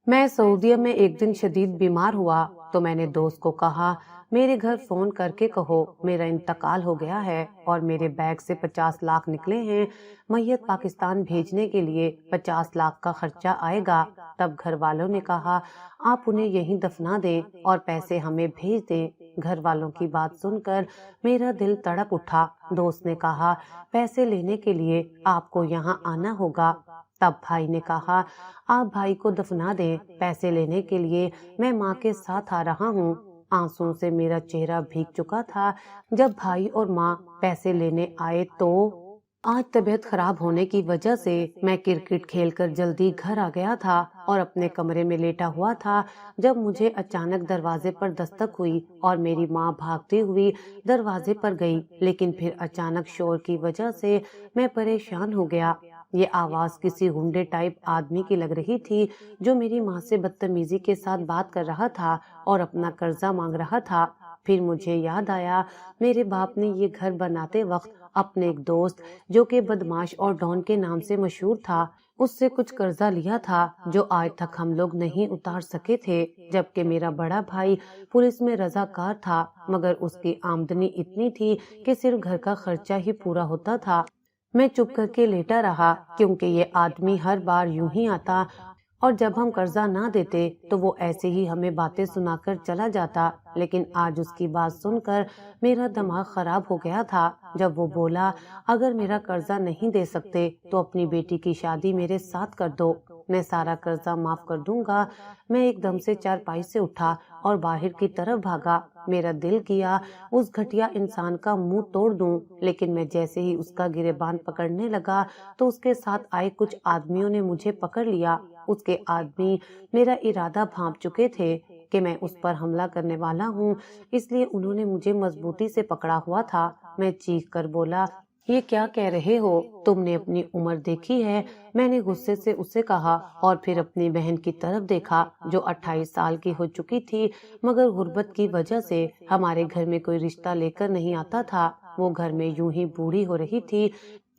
میں سعودیہ میں ایک دن شدید بیمار ہوا تو میں نے دوست کو کہا میرے گھر فون کر کے کہو میرا انتقال ہو گیا ہے اور میرے بیگ سے 50 لاکھ نکلے ہیں، میت پاکستان بھیجنے کے لیے 50 لاکھ کا خرچہ آئے گا۔ تب گھر والوں نے کہا آپ انہیں یہیں دفنا دیں اور پیسے ہمیں بھیج دیں۔ گھر والوں کی بات سن کر میرا دل تڑپ اٹھا۔ دوست نے کہا پیسے لینے کے لیے آپ کو یہاں آنا ہوگا۔ تب بھائی نے کہا آپ بھائی کو دفنا دیں، پیسے لینے کے لیے میں ماں کے ساتھ آ رہا ہوں۔ آنسوں سے میرا چہرہ بھیگ چکا تھا۔ جب بھائی اور ماں پیسے لینے آئے تو آج طبیعت خراب ہونے کی وجہ سے میں کرکٹ کھیل کر جلدی گھر آ گیا تھا اور اپنے کمرے میں لیٹا ہوا تھا جب مجھے اچانک دروازے پر دستک ہوئی اور میری ماں بھاگتی ہوئی دروازے پر گئی، لیکن پھر اچانک شور کی وجہ سے میں پریشان ہو گیا۔ یہ آواز کسی گنڈے ٹائپ آدمی کی لگ رہی تھی جو میری ماں سے بدتمیزی کے ساتھ بات کر رہا تھا اور اپنا قرضہ مانگ رہا تھا۔ پھر مجھے یاد آیا میرے باپ نے یہ گھر بناتے وقت اپنے ایک دوست جو کہ بدماش اور ڈان کے نام سے مشہور تھا اس سے کچھ قرضہ لیا تھا جو آج تک ہم لوگ نہیں اتار سکے تھے، جبکہ میرا بڑا بھائی پولیس میں رضاکار تھا مگر اس کی آمدنی اتنی تھی کہ صرف گھر کا خرچہ ہی پورا ہوتا تھا۔ میں چپ کر کے لیٹا رہا کیونکہ یہ آدمی ہر بار یوں ہی آتا اور جب ہم قرضہ نہ دیتے تو وہ ایسے ہی ہمیں باتیں سنا کر چلا جاتا، لیکن آج اس کی بات سن کر میرا دماغ خراب ہو گیا تھا جب وہ بولا اگر میرا قرضہ نہیں دے سکتے تو اپنی بیٹی کی شادی میرے ساتھ کر دو، میں سارا قرضہ معاف کر دوں گا۔ میں ایک دم سے چارپائی سے اٹھا اور باہر کی طرف بھاگا۔ میرا دل کیا اس گھٹیا انسان کا منہ توڑ دوں، لیکن میں جیسے ہی اس کا گریبان پکڑنے لگا تو اس کے ساتھ آئے کچھ آدمیوں نے مجھے پکڑ لیا۔ اس کے آدمی میرا ارادہ بھانپ چکے تھے کہ میں اس پر حملہ کرنے والا ہوں، اس لیے انہوں نے مجھے مضبوطی سے پکڑا ہوا تھا۔ میں چیخ کر بولا یہ کیا کہہ رہے ہو، تم نے اپنی عمر دیکھی ہے؟ میں نے غصے سے اسے کہا اور پھر اپنی بہن کی طرف دیکھا جو 28 سال کی ہو چکی تھی مگر غربت کی وجہ سے ہمارے گھر میں کوئی رشتہ لے کر نہیں آتا تھا۔ وہ گھر میں یوں ہی بوڑھی ہو رہی تھی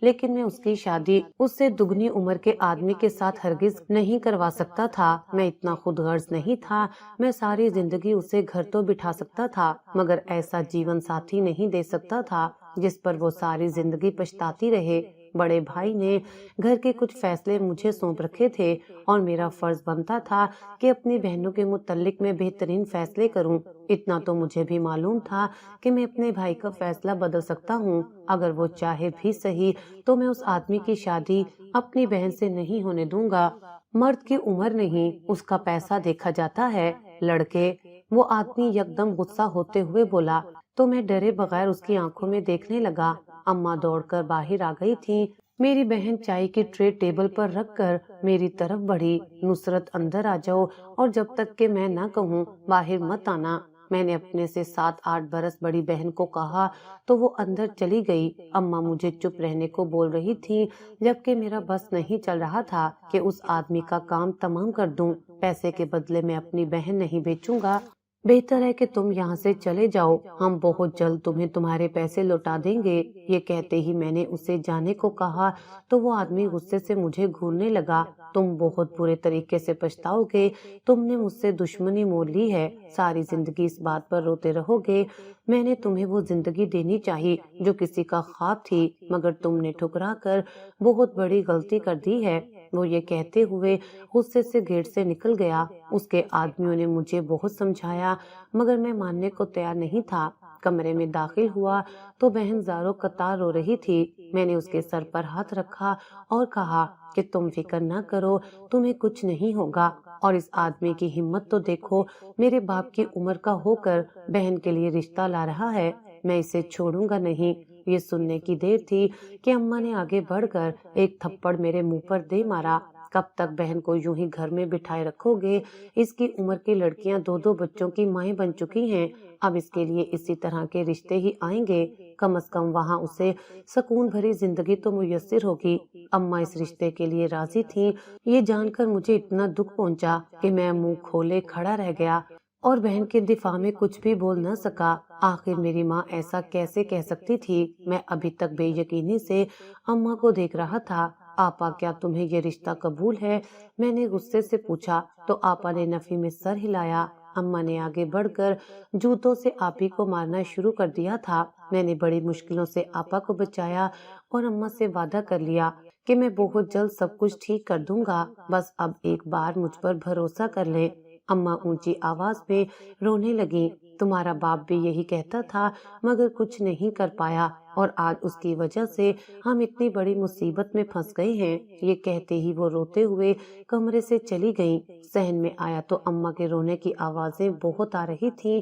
لیکن میں اس کی شادی اس سے دگنی عمر کے آدمی کے ساتھ ہرگز نہیں کروا سکتا تھا۔ میں اتنا خود غرض نہیں تھا، میں ساری زندگی اسے گھر تو بٹھا سکتا تھا مگر ایسا جیون ساتھی نہیں دے سکتا تھا جس پر وہ ساری زندگی پچھتاتی رہے۔ بڑے بھائی نے گھر کے کچھ فیصلے مجھے سونپ رکھے تھے اور میرا فرض بنتا تھا کہ اپنی بہنوں کے متعلق میں بہترین فیصلے کروں۔ اتنا تو مجھے بھی معلوم تھا کہ میں اپنے بھائی کا فیصلہ بدل سکتا ہوں اگر وہ چاہے بھی صحیح، تو میں اس آدمی کی شادی اپنی بہن سے نہیں ہونے دوں گا۔ مرد کی عمر نہیں اس کا پیسہ دیکھا جاتا ہے لڑکے، وہ آدمی یکدم غصہ ہوتے ہوئے بولا تو میں ڈرے بغیر اس کی آنکھوں میں دیکھنے لگا۔ اماں دوڑ کر باہر آ گئی تھی۔ میری بہن چائے کی ٹرے ٹیبل پر رکھ کر میری طرف بڑھی، نصرت اندر آ جاؤ اور جب تک کہ میں نہ کہوں باہر مت آنا۔ میں نے اپنے سے 7-8 برس بڑی بہن کو کہا تو وہ اندر چلی گئی۔ اماں مجھے چپ رہنے کو بول رہی تھی جبکہ میرا بس نہیں چل رہا تھا کہ اس آدمی کا کام تمام کر دوں۔ پیسے کے بدلے میں اپنی بہن نہیں بیچوں گا، بہتر ہے کہ تم یہاں سے چلے جاؤ، ہم بہت جلد تمہیں تمہارے پیسے لوٹا دیں گے۔ یہ کہتے ہی میں نے اسے جانے کو کہا تو وہ آدمی غصے سے مجھے گھورنے لگا۔ تم بہت برے طریقے سے پچھتاؤ گے، تم نے مجھ سے دشمنی مول لی ہے، ساری زندگی اس بات پر روتے رہو گے۔ میں نے تمہیں وہ زندگی دینی چاہی جو کسی کا خواب تھی مگر تم نے ٹھکرا کر بہت بڑی غلطی کر دی ہے۔ وہ یہ کہتے ہوئے غصے سے گیٹ سے نکل گیا۔ اس کے آدمیوں نے مجھے بہت سمجھایا مگر میں ماننے کو تیار نہیں تھا۔ کمرے میں داخل ہوا تو بہن زاروں قطار رو رہی تھی۔ میں نے اس کے سر پر ہاتھ رکھا اور کہا کہ تم فکر نہ کرو، تمہیں کچھ نہیں ہوگا، اور اس آدمی کی ہمت تو دیکھو، میرے باپ کی عمر کا ہو کر بہن کے لیے رشتہ لا رہا ہے، میں اسے چھوڑوں گا نہیں۔ یہ سننے کی دیر تھی کہ اماں نے آگے بڑھ کر ایک تھپڑ میرے منہ پر دے مارا۔ کب تک بہن کو یوں ہی گھر میں بٹھائے رکھو گے؟ اس کی عمر کی لڑکیاں 2 بچوں کی مائیں بن چکی ہیں، اب اس کے لیے اسی طرح کے رشتے ہی آئیں گے، کم از کم وہاں اسے سکون بھری زندگی تو میسر ہوگی۔ اماں اس رشتے کے لیے راضی تھیں، یہ جان کر مجھے اتنا دکھ پہنچا کہ میں منہ کھولے کھڑا رہ گیا اور بہن کے دفاع میں کچھ بھی بول نہ سکا۔ آخر میری ماں ایسا کیسے کہہ سکتی تھی؟ میں ابھی تک بے یقینی سے اماں کو دیکھ رہا تھا۔ آپا کیا تمہیں یہ رشتہ قبول ہے؟ میں نے غصے سے پوچھا تو آپا نے نفی میں سر ہلایا۔ اماں نے آگے بڑھ کر جوتوں سے آپی کو مارنا شروع کر دیا تھا۔ میں نے بڑی مشکلوں سے آپا کو بچایا اور اماں سے وعدہ کر لیا کہ میں بہت جلد سب کچھ ٹھیک کر دوں گا، بس اب ایک بار مجھ پر بھروسہ کر لیں۔ اماں اونچی آواز میں رونے لگیں۔ تمہارا باپ بھی یہی کہتا تھا مگر کچھ نہیں کر پایا اور آج اس کی وجہ سے ہم اتنی بڑی مصیبت میں پھنس گئے ہیں۔ یہ کہتے ہی وہ روتے ہوئے کمرے سے چلی گئیں۔ صحن میں آیا تو اماں کے رونے کی آوازیں بہت آ رہی تھیں۔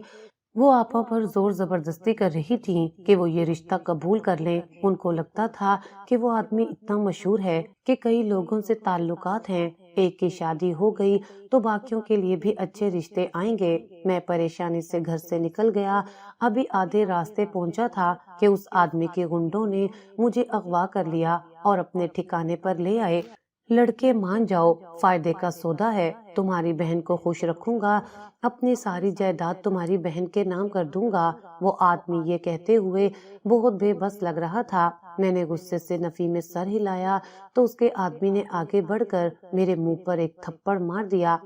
وہ آپا پر زور زبردستی کر رہی تھیں کہ وہ یہ رشتہ قبول کر لیں۔ ان کو لگتا تھا کہ وہ آدمی اتنا مشہور ہے کہ کئی لوگوں سے تعلقات ہیں، ایک کی شادی ہو گئی تو باقیوں کے لیے بھی اچھے رشتے آئیں گے۔ میں پریشانی سے گھر سے نکل گیا۔ ابھی آدھے راستے پہنچا تھا کہ اس آدمی کے گنڈوں نے مجھے اغوا کر لیا اور اپنے ٹھکانے پر لے آئے۔ لڑکے مان جاؤ، فائدے کا سودا ہے، تمہاری بہن کو خوش رکھوں گا، اپنی ساری جائیداد تمہاری بہن کے نام کر دوں گا۔ وہ آدمی یہ کہتے ہوئے بہت بے بس لگ رہا تھا۔ میں نے غصے سے نفی میں سر ہلایا تو اس کے آدمی نے آگے بڑھ کر میرے منہ پر ایک تھپڑ مار دیا۔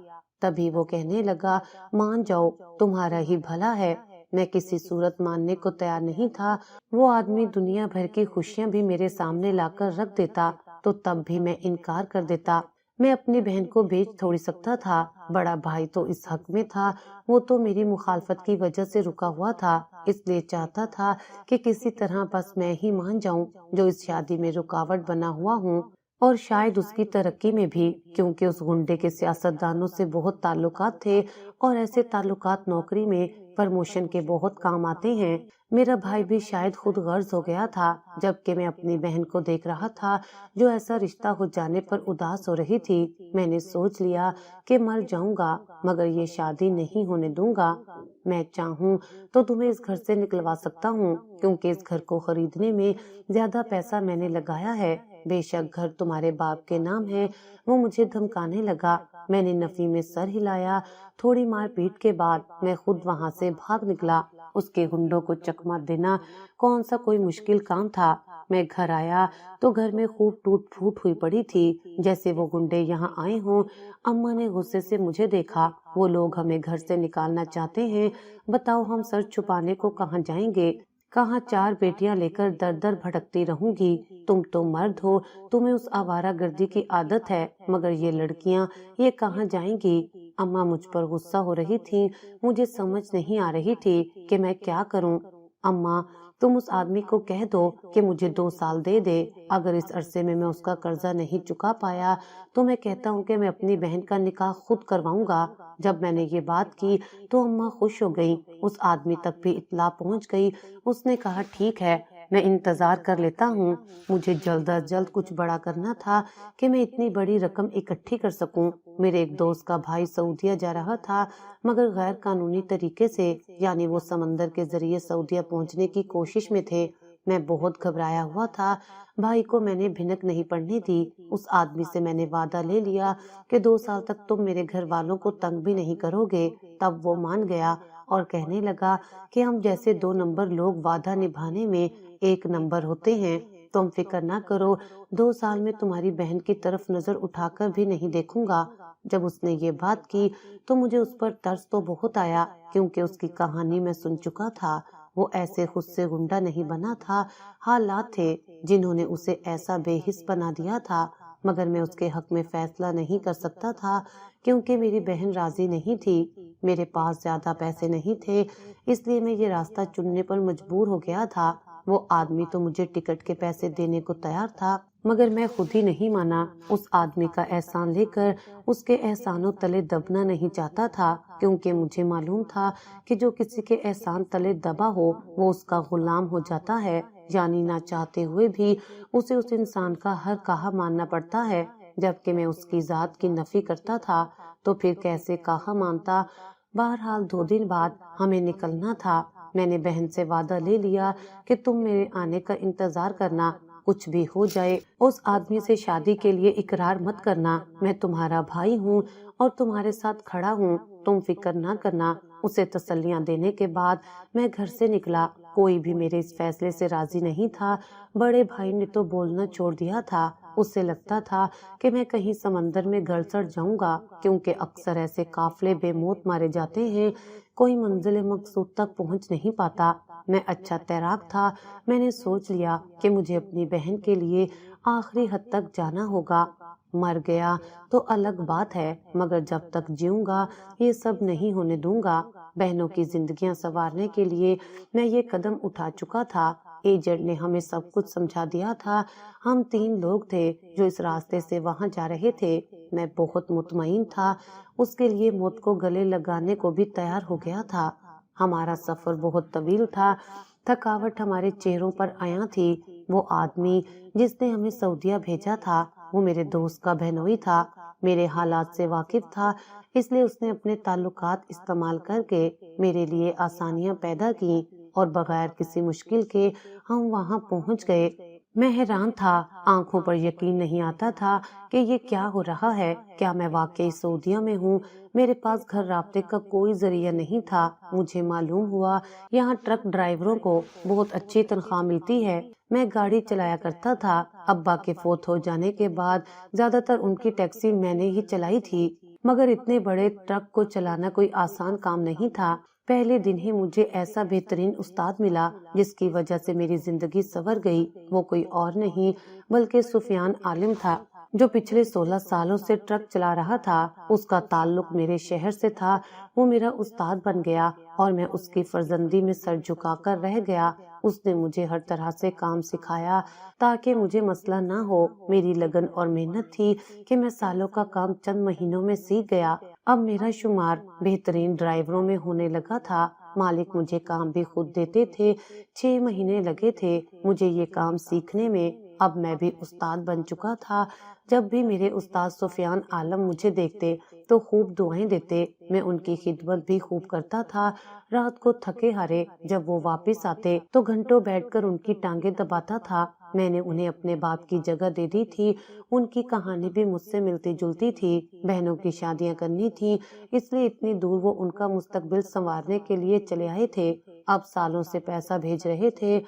تبھی وہ کہنے لگا، مان جاؤ، تمہارا ہی بھلا ہے۔ میں کسی صورت ماننے کو تیار نہیں تھا۔ وہ آدمی دنیا بھر کی خوشیاں بھی میرے سامنے لا کر رکھ دیتا تو تب بھی میں انکار کر دیتا۔ میں اپنی بہن کو بیچ تھوڑی سکتا تھا، بڑا بھائی تو اس حق میں تھا، وہ تو میری مخالفت کی وجہ سے رکا ہوا تھا، اس لیے چاہتا تھا کہ کسی طرح بس میں ہی مان جاؤں جو اس شادی میں رکاوٹ بنا ہوا ہوں، اور شاید اس کی ترقی میں بھی، کیونکہ اس گنڈے کے سیاستدانوں سے بہت تعلقات تھے اور ایسے تعلقات نوکری میں پرموشن کے بہت کام آتے ہیں۔ میرا بھائی بھی شاید خود غرض ہو گیا تھا، جبکہ میں اپنی بہن کو دیکھ رہا تھا جو ایسا رشتہ ہو جانے پر اداس ہو رہی تھی۔ میں نے سوچ لیا کہ مر جاؤں گا مگر یہ شادی نہیں ہونے دوں گا۔ میں چاہوں تو تمہیں اس گھر سے نکلوا سکتا ہوں، کیونکہ اس گھر کو خریدنے میں زیادہ پیسہ میں نے لگایا ہے۔ بے شک گھر تمہارے باپ کے نام ہے۔ وہ مجھے دھمکانے لگا۔ میں نے نفی میں سر ہلایا۔ تھوڑی مار پیٹ کے بعد میں خود وہاں سے بھاگ نکلا۔ اس کے گنڈوں کو چکما دینا کون سا کوئی مشکل کام تھا۔ میں گھر آیا تو گھر میں خوب ٹوٹ پھوٹ ہوئی پڑی تھی، جیسے وہ گنڈے یہاں آئے ہوں۔ اماں نے غصے سے مجھے دیکھا۔ وہ لوگ ہمیں گھر سے نکالنا چاہتے ہیں، بتاؤ ہم سر چھپانے کو کہاں جائیں گے؟ کہاں چار بیٹیاں لے کر در در بھٹکتی رہوں گی؟ تم تو مرد ہو، تمہیں اس آوارہ گردی کی عادت ہے، مگر یہ لڑکیاں یہ کہاں جائیں گی؟ اماں مجھ پر غصہ ہو رہی تھی۔ مجھے سمجھ نہیں آ رہی تھی کہ میں کیا کروں۔ اماں، تم اس آدمی کو کہہ دو کہ مجھے 2 سال دے دے، اگر اس عرصے میں اس کا قرضہ نہیں چکا پایا تو میں کہتا ہوں کہ میں اپنی بہن کا نکاح خود کرواؤں گا۔ جب میں نے یہ بات کی تو اماں خوش ہو گئی۔ اس آدمی تک بھی اطلاع پہنچ گئی۔ اس نے کہا، ٹھیک ہے، میں انتظار کر لیتا ہوں۔ مجھے جلد از جلد کچھ بڑا کرنا تھا کہ میں اتنی بڑی رقم اکٹھی کر سکوں۔ میرے ایک دوست کا بھائی سعودیہ جا رہا تھا مگر غیر قانونی طریقے سے، یعنی وہ سمندر کے ذریعے سعودیہ پہنچنے کی کوشش میں تھے۔ میں بہت گھبرایا ہوا تھا۔ بھائی کو میں نے بھنک نہیں پڑنے دی۔ اس آدمی سے میں نے وعدہ لے لیا کہ 2 سال تک تم میرے گھر والوں کو تنگ بھی نہیں کرو گے۔ تب وہ مان گیا اور کہنے لگا کہ ہم جیسے 2 نمبر لوگ وعدہ نبھانے میں 1 نمبر ہوتے ہیں۔ تم فکر نہ کرو، 2 سال میں تمہاری بہن کی طرف نظر اٹھا کر بھی نہیں دیکھوں گا۔ جب اس نے یہ بات کی تو مجھے اس پر ترس تو بہت آیا، کیونکہ اس کی کہانی میں سن چکا تھا۔ وہ ایسے خود سے گنڈا نہیں بنا تھا، حالات تھے جنہوں نے اسے ایسا بے حس بنا دیا تھا، مگر میں اس کے حق میں فیصلہ نہیں کر سکتا تھا کیونکہ میری بہن راضی نہیں تھی۔ میرے پاس زیادہ پیسے نہیں تھے، اس لیے میں یہ راستہ چننے پر مجبور ہو گیا تھا۔ وہ آدمی تو مجھے ٹکٹ کے پیسے دینے کو تیار تھا مگر میں خود ہی نہیں مانا۔ اس آدمی کا احسان لے کر اس کے احسانوں تلے دبنا نہیں چاہتا تھا، کیونکہ مجھے معلوم تھا کہ جو کسی کے احسان تلے دبا ہو وہ اس کا غلام ہو جاتا ہے، یعنی نہ چاہتے ہوئے بھی اسے اس انسان کا ہر کہا ماننا پڑتا ہے۔ جبکہ میں اس کی ذات کی نفی کرتا تھا تو پھر کیسے کہا مانتا۔ بہرحال 2 دن بعد ہمیں نکلنا تھا۔ میں نے بہن سے وعدہ لے لیا کہ تم میرے آنے کا انتظار کرنا، کچھ بھی ہو جائے اس آدمی سے شادی کے لیے اقرار مت کرنا۔ میں تمہارا بھائی ہوں اور تمہارے ساتھ کھڑا ہوں، تم فکر نہ کرنا۔ اسے تسلیاں دینے کے بعد میں گھر سے نکلا۔ کوئی بھی میرے اس فیصلے سے راضی نہیں تھا۔ بڑے بھائی نے تو بولنا چھوڑ دیا تھا۔ اسے لگتا تھا کہ میں کہیں سمندر میں گڑسڑ جاؤں گا، کیونکہ اکثر ایسے قافلے بے موت مارے جاتے ہیں، کوئی منزل مقصود تک پہنچ نہیں پاتا۔ میں اچھا تیراک تھا، میں نے سوچ لیا کہ مجھے اپنی بہن کے لیے آخری حد تک جانا ہوگا۔ مر گیا تو الگ بات ہے، مگر جب تک جیوں گا یہ سب نہیں ہونے دوں گا۔ بہنوں کی زندگیاں سنوارنے کے لیے میں یہ قدم اٹھا چکا تھا۔ ایجنٹ نے ہمیں سب کچھ سمجھا دیا تھا۔ ہم 3 لوگ تھے جو اس راستے سے وہاں جا رہے تھے۔ میں بہت مطمئن تھا، اس کے لیے موت کو گلے لگانے کو بھی تیار ہو گیا تھا۔ ہمارا سفر بہت طویل تھا، تھکاوٹ ہمارے چہروں پر عیاں تھی۔ وہ آدمی جس نے ہمیں سعودیہ بھیجا تھا وہ میرے دوست کا بہنوئی تھا، میرے حالات سے واقف تھا، اس لیے اس نے اپنے تعلقات استعمال کر کے میرے لیے آسانیاں پیدا کی اور بغیر کسی مشکل کے ہم وہاں پہنچ گئے۔ میں حیران تھا، آنکھوں پر یقین نہیں آتا تھا کہ یہ کیا ہو رہا ہے، کیا میں واقعی سعودیہ میں ہوں؟ میرے پاس گھر رابطے کا کوئی ذریعہ نہیں تھا۔ مجھے معلوم ہوا یہاں ٹرک ڈرائیوروں کو بہت اچھی تنخواہ ملتی ہے۔ میں گاڑی چلایا کرتا تھا، ابا کے فوت ہو جانے کے بعد زیادہ تر ان کی ٹیکسی میں نے ہی چلائی تھی، مگر اتنے بڑے ٹرک کو چلانا کوئی آسان کام نہیں تھا۔ پہلے دن ہی مجھے ایسا بہترین استاد ملا جس کی وجہ سے میری زندگی سنور گئی۔ وہ کوئی اور نہیں بلکہ سفیان عالم تھا، جو پچھلے 16 سالوں سے ٹرک چلا رہا تھا۔ اس کا تعلق میرے شہر سے تھا، وہ میرا استاد بن گیا اور میں اس کی فرزندی میں سر جھکا کر رہ گیا۔ اس نے مجھے ہر طرح سے کام سکھایا تاکہ مجھے مسئلہ نہ ہو۔ میری لگن اور محنت تھی کہ میں سالوں کا کام چند مہینوں میں سیکھ گیا۔ اب میرا شمار بہترین ڈرائیوروں میں ہونے لگا تھا۔ مالک مجھے کام بھی خود دیتے تھے۔ 6 مہینے لگے تھے مجھے یہ کام سیکھنے میں۔ اب میں بھی استاد بن چکا تھا۔ جب بھی میرے استاد سفیان عالم مجھے دیکھتے تو خوب دعائیں دیتے۔ میں ان کی خدمت بھی خوب کرتا تھا۔ رات کو تھکے ہارے جب وہ واپس آتے تو گھنٹوں بیٹھ کر ان کی ٹانگیں دباتا تھا۔ میں نے انہیں اپنے باپ کی جگہ دے دی تھی۔ ان کی کہانی بھی مجھ سے ملتی جلتی تھی۔ بہنوں کی شادیاں کرنی تھی، اس لیے اتنی دور وہ ان کا مستقبل سنوارنے کے لیے چلے آئے تھے۔ اب سالوں سے پیسہ بھیج رہے تھے۔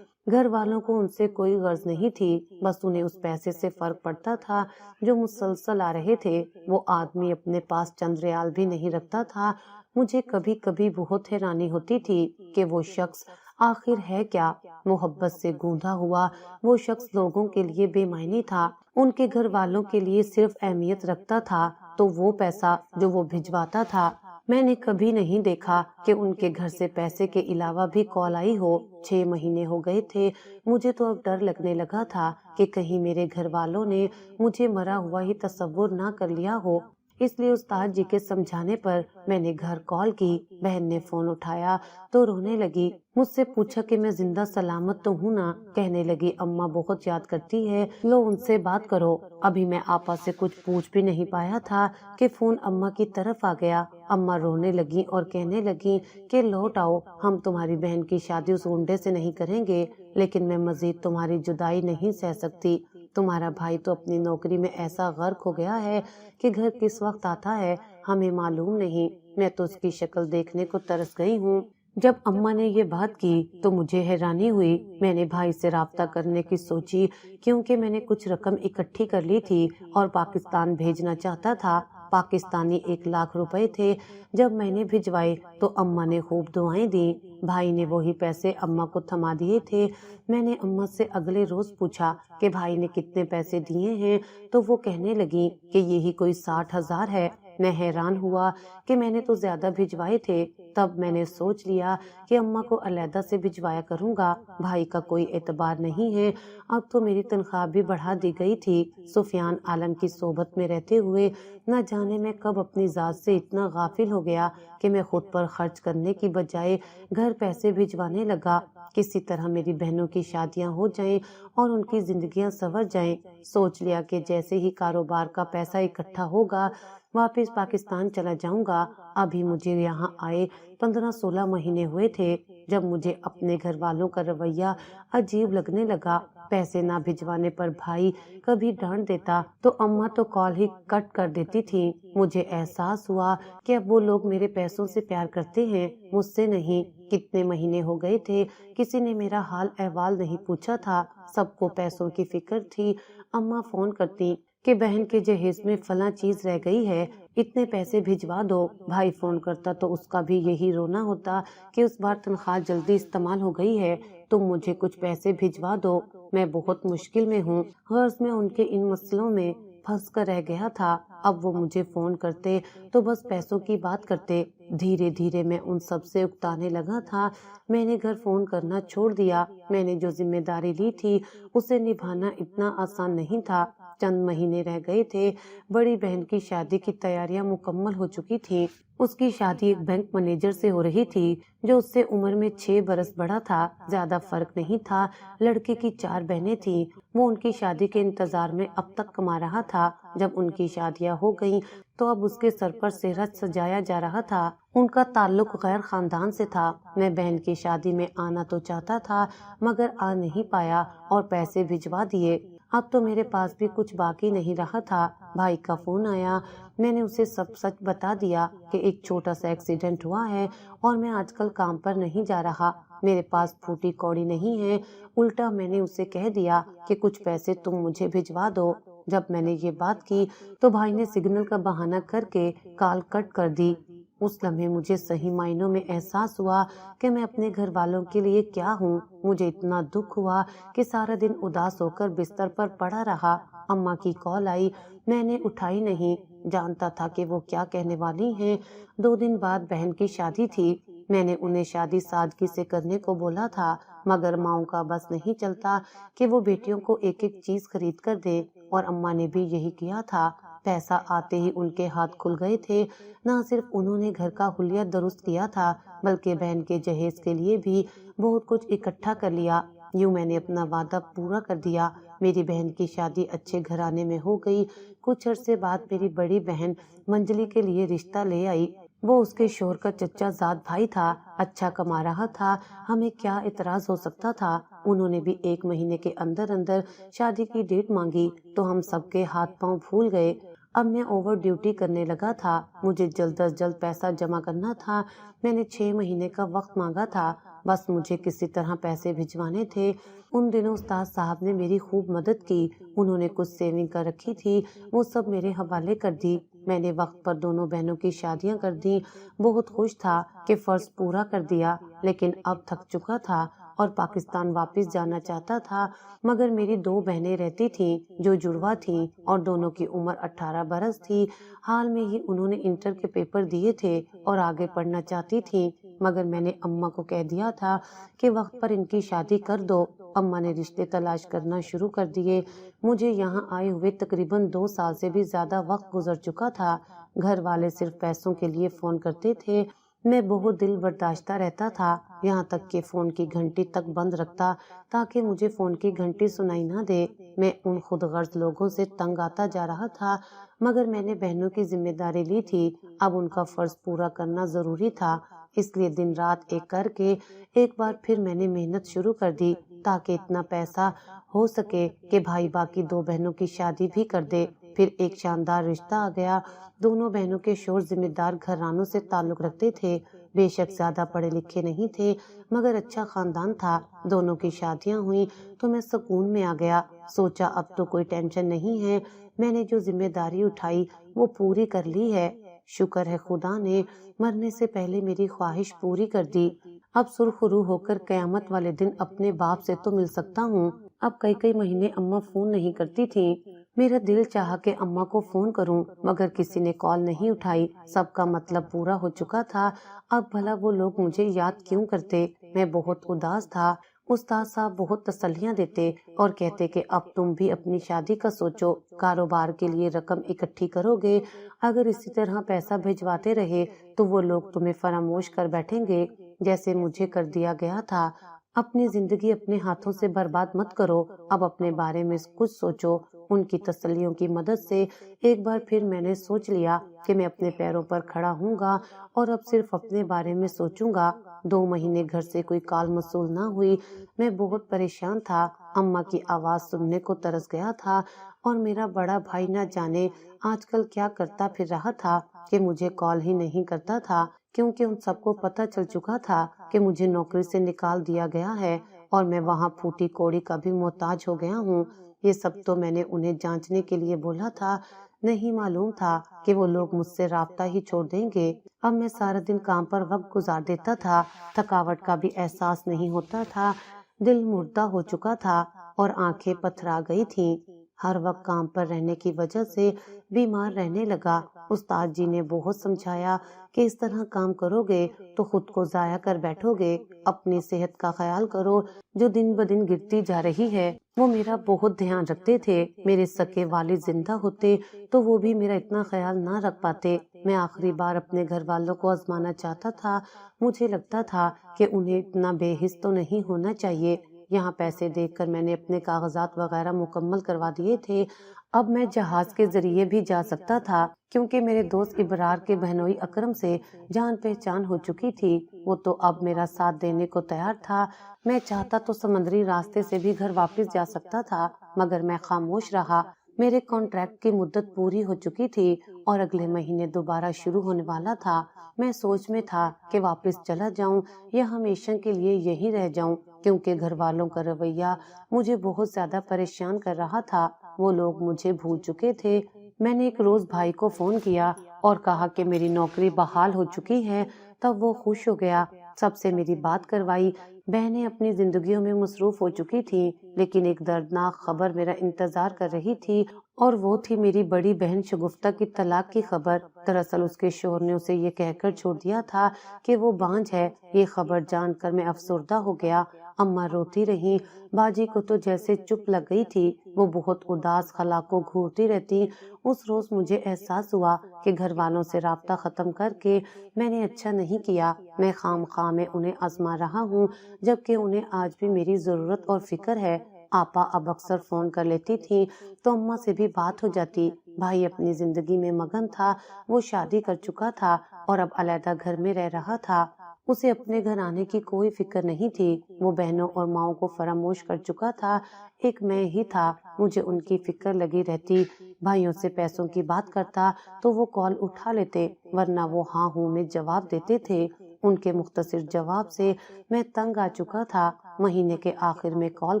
گھر والوں کو ان سے کوئی غرض نہیں تھی، بس انہیں اس پیسے سے فرق پڑتا تھا جو مسلسل آ رہے تھے۔ وہ آدمی اپنے پاس چند ریال بھی نہیں رکھتا تھا۔ مجھے کبھی کبھی بہت حیرانی ہوتی تھی کہ وہ شخص آخر ہے کیا؟ محبت سے گوندا ہوا وہ شخص لوگوں کے لیے بے معنی تھا، ان کے گھر والوں کے لیے صرف اہمیت رکھتا تھا تو وہ پیسہ جو وہ بھجواتا تھا میں نے کبھی نہیں دیکھا کہ ان کے گھر سے پیسے کے علاوہ بھی کال آئی ہو۔ 6 مہینے ہو گئے تھے، مجھے تو اب ڈر لگنے لگا تھا کہ کہیں میرے گھر والوں نے مجھے مرا ہوا ہی تصور نہ کر لیا ہو۔ اس لیے استاد جی کے سمجھانے پر میں نے گھر کال کی۔ بہن نے فون اٹھایا تو رونے لگی، مجھ سے پوچھا کہ میں زندہ سلامت تو ہوں نا؟ کہنے لگی اماں بہت یاد کرتی ہے، لو ان سے بات کرو۔ ابھی میں آپا سے کچھ پوچھ بھی نہیں پایا تھا کہ فون اماں کی طرف آ گیا۔ اماں رونے لگی اور کہنے لگی کہ لوٹ آؤ، ہم تمہاری بہن کی شادی اس گنڈے سے نہیں کریں گے، لیکن میں مزید تمہاری جدائی نہیں سہ سکتی۔ تمہارا بھائی تو اپنی نوکری میں ایسا غرق ہو گیا ہے کہ گھر کس وقت آتا ہے ہمیں معلوم نہیں۔ میں تو اس کی شکل دیکھنے کو ترس گئی ہوں۔ جب اماں نے یہ بات کی تو مجھے حیرانی ہوئی۔ میں نے بھائی سے رابطہ کرنے کی سوچی کیونکہ میں نے کچھ رقم اکٹھی کر لی تھی اور پاکستان بھیجنا چاہتا تھا۔ پاکستانی 1 لاکھ روپے تھے۔ جب میں نے بھجوائے تو اماں نے خوب دعائیں دیں۔ بھائی نے وہی پیسے اماں کو تھما دیے تھے۔ میں نے اماں سے اگلے روز پوچھا کہ بھائی نے کتنے پیسے دیے ہیں تو وہ کہنے لگی کہ یہی کوئی 60,000 ہے۔ میں حیران ہوا کہ میں نے تو زیادہ بھجوائے تھے۔ تب میں نے سوچ لیا کہ اماں کو علیحدہ سے بھجوایا کروں گا، بھائی کا کوئی اعتبار نہیں ہے۔ اب تو میری تنخواہ بھی بڑھا دی گئی تھی۔ سفیان عالم کی صحبت میں رہتے ہوئے نہ جانے میں کب اپنی ذات سے اتنا غافل ہو گیا کہ میں خود پر خرچ کرنے کی بجائے گھر پیسے بھجوانے لگا۔ کسی طرح میری بہنوں کی شادیاں ہو جائیں اور ان کی زندگیاں سنور جائیں۔ سوچ لیا کہ جیسے ہی کاروبار کا پیسہ اکٹھا ہوگا واپس پاکستان چلا جاؤں گا۔ ابھی مجھے یہاں آئے 15-16 مہینے ہوئے تھے جب مجھے اپنے گھر والوں کا رویہ عجیب لگنے لگا۔ پیسے نہ بھجوانے پر بھائی کبھی ڈانٹ دیتا تو اماں تو کال ہی کٹ کر دیتی تھی۔ مجھے احساس ہوا کہ اب وہ لوگ میرے پیسوں سے پیار کرتے ہیں، مجھ سے نہیں۔ کتنے مہینے ہو گئے تھے کسی نے میرا حال احوال نہیں پوچھا تھا، سب کو پیسوں کی فکر تھی۔ اماں فون کرتی کہ بہن کے جہیز میں فلاں چیز رہ گئی ہے، اتنے پیسے بھجوا دو۔ بھائی فون کرتا تو اس کا بھی یہی رونا ہوتا کہ اس بار تنخواہ جلدی استعمال ہو گئی ہے، تم مجھے کچھ پیسے بھجوا دو، میں بہت مشکل میں ہوں۔ غرض میں ان کے ان مسئلوں میں پھنس کر رہ گیا تھا۔ اب وہ مجھے فون کرتے تو بس پیسوں کی بات کرتے۔ دھیرے دھیرے میں ان سب سے اکتانے لگا تھا۔ میں نے گھر فون کرنا چھوڑ دیا۔ میں نے جو ذمہ داری لی تھی اسے نبھانا اتنا آسان نہیں تھا۔ چند مہینے رہ گئے تھے، بڑی بہن کی شادی کی تیاریاں مکمل ہو چکی تھی۔ اس کی شادی ایک بینک مینیجر سے ہو رہی تھی جو اس سے عمر میں 6 برس بڑا تھا۔ زیادہ فرق نہیں تھا۔ لڑکے کی 4 بہنیں تھیں۔ وہ ان کی شادی کے انتظار میں اب تک کما رہا تھا۔ جب ان کی شادیاں ہو گئیں تو اب اس کے سر پر سہرا سجایا جا رہا تھا۔ ان کا تعلق غیر خاندان سے تھا۔ میں بہن کی شادی میں آنا تو چاہتا تھا مگر آ نہیں پایا اور پیسے بھجوا دیے۔ اب تو میرے پاس بھی کچھ باقی نہیں رہا تھا۔ بھائی کا فون آیا۔ میں نے اسے سب سچ بتا دیا کہ ایک چھوٹا سا ایکسیڈنٹ ہوا ہے اور میں آج کل کام پر نہیں جا رہا، میرے پاس پھوٹی کوڑی نہیں ہے۔ الٹا میں نے اسے کہہ دیا کہ کچھ پیسے تم مجھے بھجوا دو۔ جب میں نے یہ بات کی تو بھائی نے سگنل کا بہانہ کر کے کال کٹ کر دی۔ اس لمحے مجھے صحیح معنوں میں احساس ہوا کہ میں اپنے گھر والوں کے لیے کیا ہوں۔ مجھے اتنا دکھ ہوا کہ سارا دن اداس ہو کر بستر پر پڑا رہا۔ اماں کی کال آئی، میں نے اٹھائی نہیں، جانتا تھا کہ وہ کیا کہنے والی ہیں۔ 2 دن بعد بہن کی شادی تھی۔ میں نے انہیں شادی سادگی سے کرنے کو بولا تھا مگر ماؤں کا بس نہیں چلتا کہ وہ بیٹیوں کو ایک ایک چیز خرید کر دے، اور اماں نے بھی یہی کیا تھا۔ پیسہ آتے ہی ان کے ہاتھ کھل گئے تھے۔ نہ صرف انہوں نے گھر کا حلیہ درست کیا تھا بلکہ بہن کے جہیز کے لیے بھی بہت کچھ اکٹھا کر لیا۔ یوں میں نے اپنا وعدہ پورا کر دیا۔ میری بہن کی شادی اچھے گھرانے میں ہو گئی۔ کچھ عرصے بعد میری بڑی بہن منجلی کے لیے رشتہ لے آئی۔ وہ اس کے شوہر کا چچا زاد بھائی تھا، اچھا کما رہا تھا، ہمیں کیا اعتراض ہو سکتا تھا۔ انہوں نے بھی 1 مہینے کے اندر اندر شادی کی ڈیٹ مانگی تو ہم سب کے ہاتھ پاؤں پھول گئے۔ اب میں اوور ڈیوٹی کرنے لگا تھا، مجھے جلد از جلد پیسہ جمع کرنا تھا۔ میں نے 6 مہینے کا وقت مانگا تھا، بس مجھے کسی طرح پیسے بھجوانے تھے۔ ان دنوں استاد صاحب نے میری خوب مدد کی۔ انہوں نے کچھ سیونگ کر رکھی تھی، وہ سب میرے حوالے کر دی۔ میں نے وقت پر دونوں بہنوں کی شادیاں کر دی۔ بہت خوش تھا کہ فرض پورا کر دیا، لیکن اب تھک چکا تھا اور پاکستان واپس جانا چاہتا تھا۔ مگر میری 2 بہنیں رہتی تھیں جو جڑواں تھیں اور دونوں کی عمر 18 برس تھی۔ حال میں ہی انہوں نے انٹر کے پیپر دیے تھے اور آگے پڑھنا چاہتی تھیں، مگر میں نے اماں کو کہہ دیا تھا کہ وقت پر ان کی شادی کر دو۔ اماں نے رشتے تلاش کرنا شروع کر دیے۔ مجھے یہاں آئے ہوئے تقریباً 2 سال سے بھی زیادہ وقت گزر چکا تھا۔ گھر والے صرف پیسوں کے لیے فون کرتے تھے۔ میں بہت دل برداشتہ رہتا تھا، یہاں تک کہ فون کی گھنٹی تک بند رکھتا تاکہ مجھے فون کی گھنٹی سنائی نہ دے۔ میں ان خود غرض لوگوں سے تنگ آتا جا رہا تھا، مگر میں نے بہنوں کی ذمہ داری لی تھی، اب ان کا فرض پورا کرنا ضروری تھا۔ اس لیے دن رات ایک کر کے ایک بار پھر میں نے محنت شروع کر دی تاکہ اتنا پیسہ ہو سکے کہ بھائی باقی 2 بہنوں کی شادی بھی کر دے۔ پھر ایک شاندار رشتہ آ گیا۔ دونوں بہنوں کے شوہر ذمہ دار گھرانوں سے تعلق رکھتے تھے، بے شک زیادہ پڑھے لکھے نہیں تھے مگر اچھا خاندان تھا۔ دونوں کی شادیاں ہوئیں تو میں سکون میں آ گیا۔ سوچا اب تو کوئی ٹینشن نہیں ہے، میں نے جو ذمہ داری اٹھائی وہ پوری کر لی ہے۔ شکر ہے خدا نے مرنے سے پہلے میری خواہش پوری کر دی۔ اب سرخ روح ہو کر قیامت والے دن اپنے باپ سے تو مل سکتا ہوں۔ اب کئی مہینے اماں فون نہیں کرتی تھیں۔ میرا دل چاہا کہ اماں کو فون کروں مگر کسی نے کال نہیں اٹھائی۔ سب کا مطلب پورا ہو چکا تھا، اب بھلا وہ لوگ مجھے یاد کیوں کرتے؟ میں بہت اداس تھا۔ استاد صاحب بہت تسلیاں دیتے اور کہتے کہ اب تم بھی اپنی شادی کا سوچو، کاروبار کے لیے رقم اکٹھی کرو گے، اگر اسی طرح پیسہ بھجواتے رہے تو وہ لوگ تمہیں فراموش کر بیٹھیں گے جیسے مجھے کر دیا گیا تھا۔ اپنی زندگی اپنے ہاتھوں سے برباد مت کرو، اب اپنے بارے میں کچھ سوچو۔ ان کی تسلیوں کی مدد سے ایک بار پھر میں نے سوچ لیا کہ میں اپنے پیروں پر کھڑا ہوں گا اور اب صرف اپنے بارے میں سوچوں گا۔ 2 مہینے گھر سے کوئی کال موصول نہ ہوئی۔ میں بہت پریشان تھا، اماں کی آواز سننے کو ترس گیا تھا اور میرا بڑا بھائی نہ جانے آج کل کیا کرتا پھر رہا تھا کہ مجھے کال ہی نہیں کرتا تھا۔ کیونکہ ان سب کو پتہ چل چکا تھا کہ مجھے نوکری سے نکال دیا گیا ہے اور میں وہاں پھوٹی کوڑی کا بھی محتاج ہو گیا ہوں۔ یہ سب تو میں نے انہیں جانچنے کے لیے بولا تھا، نہیں معلوم تھا کہ وہ لوگ مجھ سے رابطہ ہی چھوڑ دیں گے۔ اب میں سارا دن کام پر وقت گزار دیتا تھا، تھکاوٹ کا بھی احساس نہیں ہوتا تھا، دل مردہ ہو چکا تھا اور آنکھیں پتھرا گئی تھیں۔ ہر وقت کام پر رہنے کی وجہ سے بیمار رہنے لگا۔ استاد جی نے بہت سمجھایا کہ اس طرح کام کرو گے تو خود کو ضائع کر بیٹھو گے، اپنی صحت کا خیال کرو جو دن بدن گرتی جا رہی ہے۔ وہ میرا بہت دھیان رکھتے تھے، میرے سکے والد زندہ ہوتے تو وہ بھی میرا اتنا خیال نہ رکھ پاتے۔ میں آخری بار اپنے گھر والوں کو آزمانا چاہتا تھا، مجھے لگتا تھا کہ انہیں اتنا بے حس تو نہیں ہونا چاہیے۔ یہاں پیسے دیکھ کر میں نے اپنے کاغذات وغیرہ مکمل کروا دیے تھے، اب میں جہاز کے ذریعے بھی جا سکتا تھا کیونکہ میرے دوست ابرار کے بہنوئی اکرم سے جان پہچان ہو چکی تھی۔ وہ تو اب میرا ساتھ دینے کو تیار تھا۔ میں چاہتا تو سمندری راستے سے بھی گھر واپس جا سکتا تھا، مگر میں خاموش رہا۔ میرے کانٹریکٹ کی مدت پوری ہو چکی تھی اور اگلے مہینے دوبارہ شروع ہونے والا تھا۔ میں سوچ میں تھا کہ واپس چلا جاؤں یا ہمیشہ کے لیے یہیں رہ جاؤں، کیونکہ گھر والوں کا رویہ مجھے بہت زیادہ پریشان کر رہا تھا۔ وہ لوگ مجھے بھول چکے تھے۔ میں نے ایک روز بھائی کو فون کیا اور کہا کہ میری نوکری بحال ہو چکی ہے، تب وہ خوش ہو گیا، سب سے میری بات کروائی۔ بہنیں اپنی زندگیوں میں مصروف ہو چکی تھیں، لیکن ایک دردناک خبر میرا انتظار کر رہی تھی اور وہ تھی میری بڑی بہن شگفتہ کی طلاق کی خبر۔ دراصل اس کے شوہر نے اسے یہ کہہ کر چھوڑ دیا تھا کہ وہ بانجھ ہے۔ یہ خبر جان کر میں افسردہ ہو گیا۔ اماں روتی رہی، باجی کو تو جیسے چپ لگ گئی تھی، وہ بہت اداس خلا کو گھورتی رہتی۔ اس روز مجھے احساس ہوا کہ گھر والوں سے رابطہ ختم کر کے میں نے اچھا نہیں کیا۔ میں خام خواہ میں انہیں آزما رہا ہوں، جبکہ انہیں آج بھی میری ضرورت اور فکر ہے۔ آپا اب اکثر فون کر لیتی تھی تو اماں سے بھی بات ہو جاتی۔ بھائی اپنی زندگی میں مگن تھا، وہ شادی کر چکا تھا اور اب علیحدہ گھر میں رہ رہا تھا۔ اسے اپنے گھر آنے کی کوئی فکر نہیں تھی، وہ بہنوں اور ماؤں کو فراموش کر چکا تھا۔ ایک میں ہی تھا، مجھے ان کی فکر لگی رہتی۔ بھائیوں سے پیسوں کی بات کرتا تو وہ کال اٹھا لیتے، ورنہ وہ ہاں ہوں میں جواب دیتے تھے۔ ان کے مختصر جواب سے میں تنگ آ چکا تھا۔ مہینے کے آخر میں کال